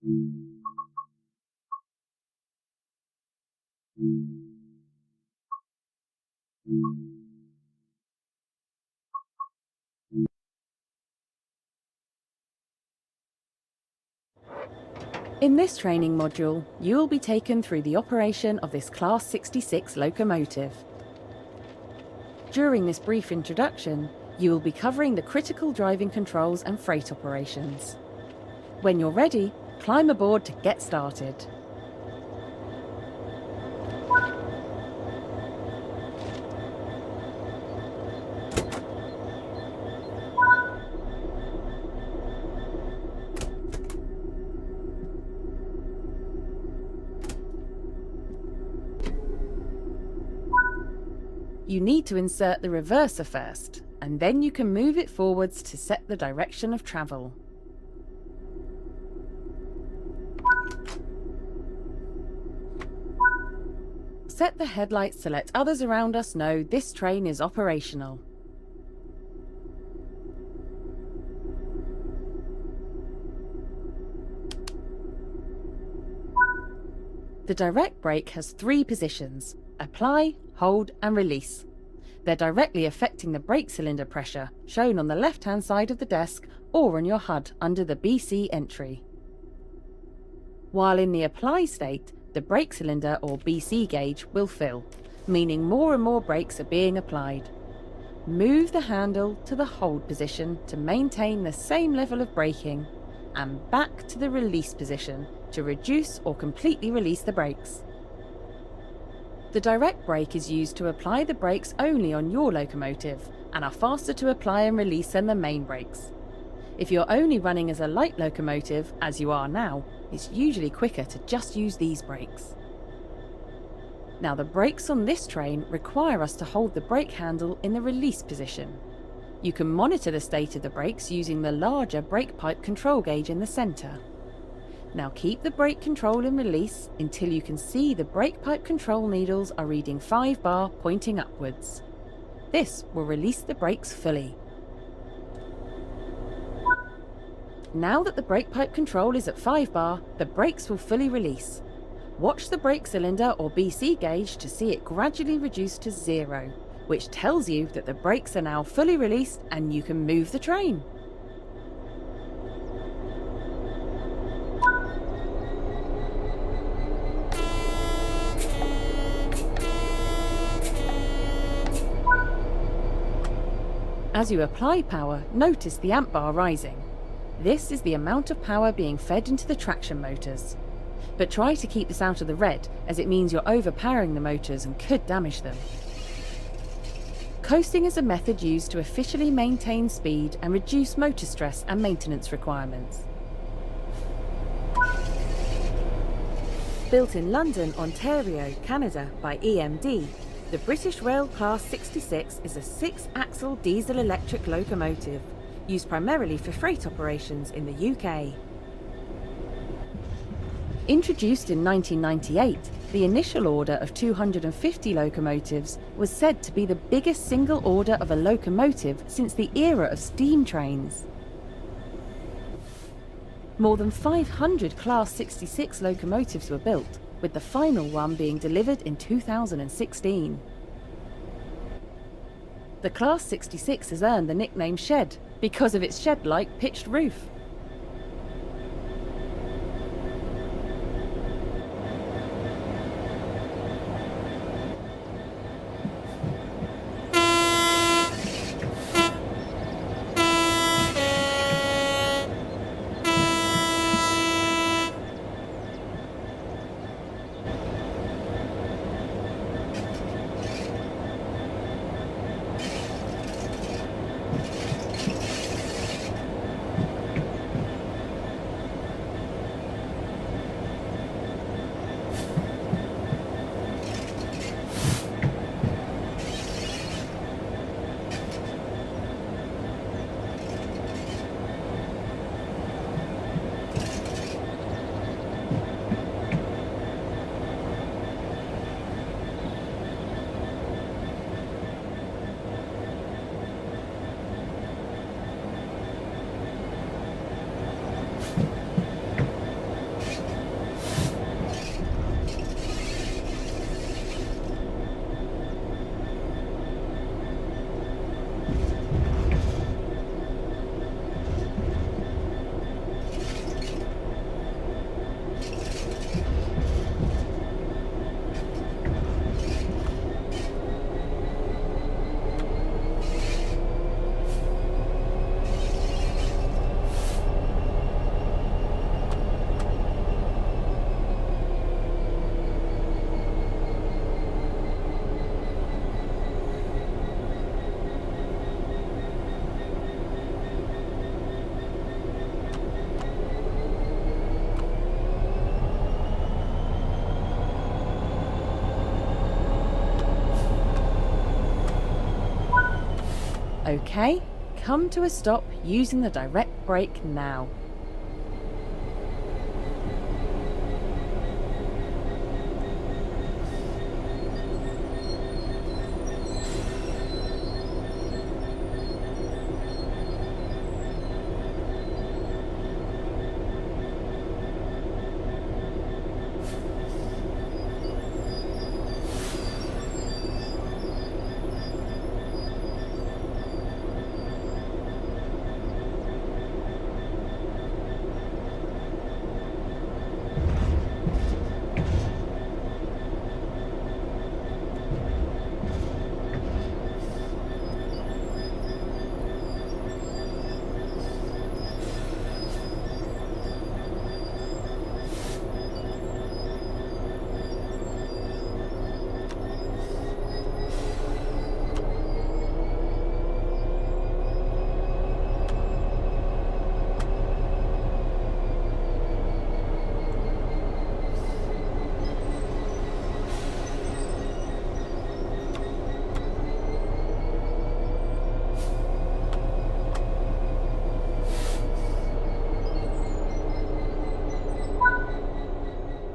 In this training module, you will be taken through the operation of this Class 66 locomotive. During this brief introduction, you will be covering the critical driving controls and freight operations. When you're ready, climb aboard to get started. You need to insert the reverser first, and then you can move it forwards to set the direction of travel. Set the headlights to let others around us know this train is operational. The direct brake has 3 positions: apply, hold and release. They're directly affecting the brake cylinder pressure, shown on the left-hand side of the desk or on your HUD under the BC entry. While in the apply state, the brake cylinder or BC gauge will fill, meaning more and more brakes are being applied. Move the handle to the hold position to maintain the same level of braking, and back to the release position to reduce or completely release the brakes. The direct brake is used to apply the brakes only on your locomotive and are faster to apply and release than the main brakes. If you're only running as a light locomotive, as you are now, it's usually quicker to just use these brakes. Now, the brakes on this train require us to hold the brake handle in the release position. You can monitor the state of the brakes using the larger brake pipe control gauge in the centre. Now keep the brake control in release until you can see the brake pipe control needles are reading 5 bar pointing upwards. This will release the brakes fully. Now that the brake pipe control is at 5 bar, the brakes will fully release. Watch the brake cylinder or BC gauge to see it gradually reduce to 0, which tells you that the brakes are now fully released and you can move the train. As you apply power, notice the amp bar rising. This is the amount of power being fed into the traction motors. But try to keep this out of the red, as it means you're overpowering the motors and could damage them. Coasting is a method used to officially maintain speed and reduce motor stress and maintenance requirements. Built in London, Ontario, Canada by EMD, the British Rail Class 66 is a 6-axle diesel-electric locomotive, used primarily for freight operations in the UK. Introduced in 1998, the initial order of 250 locomotives was said to be the biggest single order of a locomotive since the era of steam trains. More than 500 Class 66 locomotives were built, with the final one being delivered in 2016. The Class 66 has earned the nickname Shed because of its shed-like pitched roof. Okay, come to a stop using the direct brake now.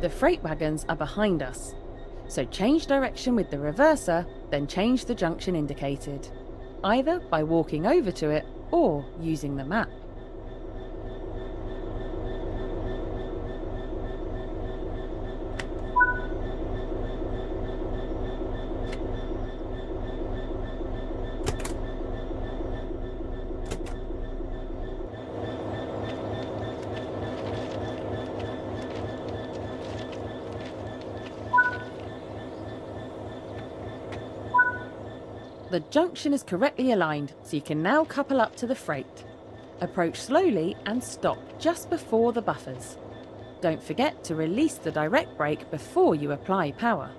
The freight wagons are behind us, so change direction with the reverser, then change the junction indicated, either by walking over to it or using the map. The junction is correctly aligned, so you can now couple up to the freight. Approach slowly and stop just before the buffers. Don't forget to release the direct brake before you apply power.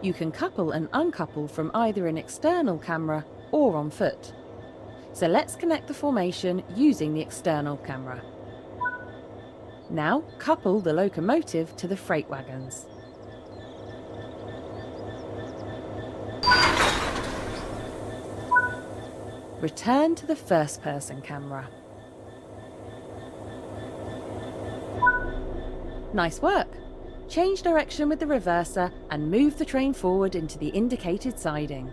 You can couple and uncouple from either an external camera or on foot. So let's connect the formation using the external camera. Now couple the locomotive to the freight wagons. Return to the first-person camera. Nice work! Change direction with the reverser and move the train forward into the indicated siding.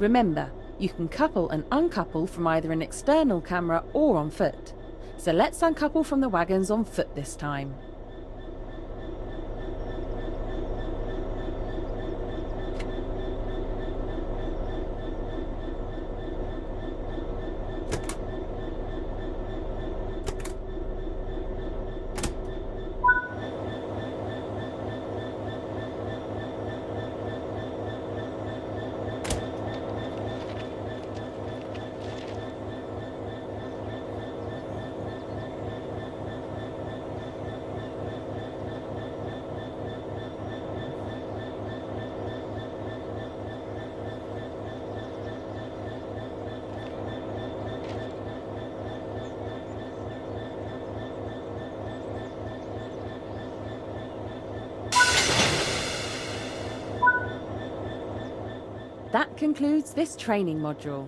Remember, you can couple and uncouple from either an external camera or on foot. So let's uncouple from the wagons on foot this time. That concludes this training module.